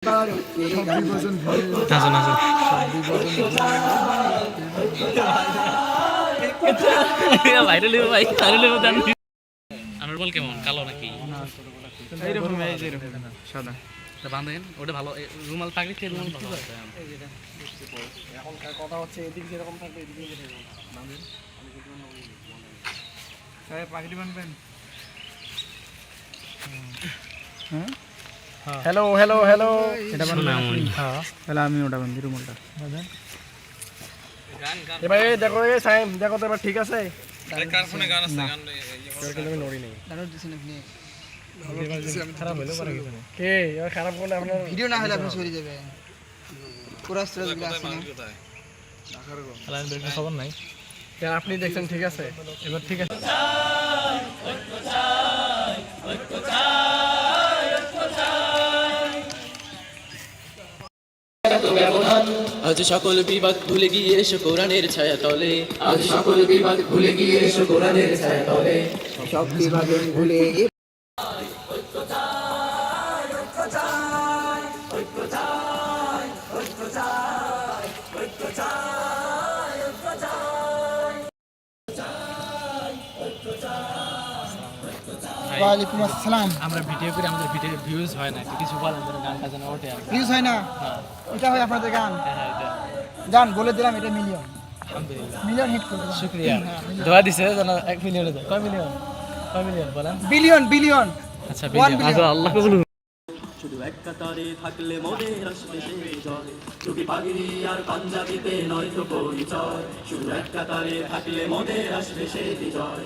আসুন ভাইরাল ভাই আনার বল কেমন কালো নাকি এইরকম সাদা বাঁধেন ওটা ভালো রুমাল পাগড়ি খেয়ে রুমাল ভালো এখনকার কথা হচ্ছে এদিক যেরকম থাকবে এদিকে বাঁধেন সাহেব পাগড়ি বাঁধবেন হ্যাঁ হ্যালো হ্যালো হ্যালো এটা বাঁধবেন হ্যাঁ তাহলে আমি ওটা বাঁধি রুমালটা বাঁধেন এবার দেখো এই সাহেব দেখো তো এবার ঠিক আছে কার ফোনে গান আছে গান আমি নড়ি নেই ডাউনলোড দিছেন আপনি খারাপ হলো পরে কে এবার খারাপ করলে আপনার ভিডিও না হলে আপনি সরে যাবে পুরো স্টোরেজ আছে না ঢাকার খবর নাই আপনি দেখছেন ঠিক আছে এবার ঠিক আছে আজ সকল বিবাদ ভুলে গিয়ে এসো কোরআনের ছায়া তলে আজ সকল বিবাদ ভুলে গিয়ে এসো কোরআনের ছায়া তলে সব বিভাগ ভুলে ওয়ালাইকুম আসসালাম। আমরা ভিডিও করে আমাদের ভিডিও ভিউজ হয় না কিছু বলেন যেন গানটা যেন ওঠে আর ভিউজ হয় না এটা হয় আপনাদের গান হ্যাঁ এটা গান বলে দিলাম এটা মিলিয়ন আলহামদুলিল্লাহ মিলিয়ন হিট করবে শুকরিয়া দোয়া দিছে যেন 1 মিলিয়নে যায় কয় মিলিয়ন বলেন বিলিয়ন বিলিয়ন আচ্ছা বিলিয়ন আচ্ছা আল্লাহ কবুল শুধু এক কাতারে থাকলে মোদের আসবে সেই বিজয় টুপি পাগড়ি আর পাঞ্জাবিতে নয় তো পরিচয় শুধু এক কাতারে থাকলে মোদের আসবে সেই বিজয়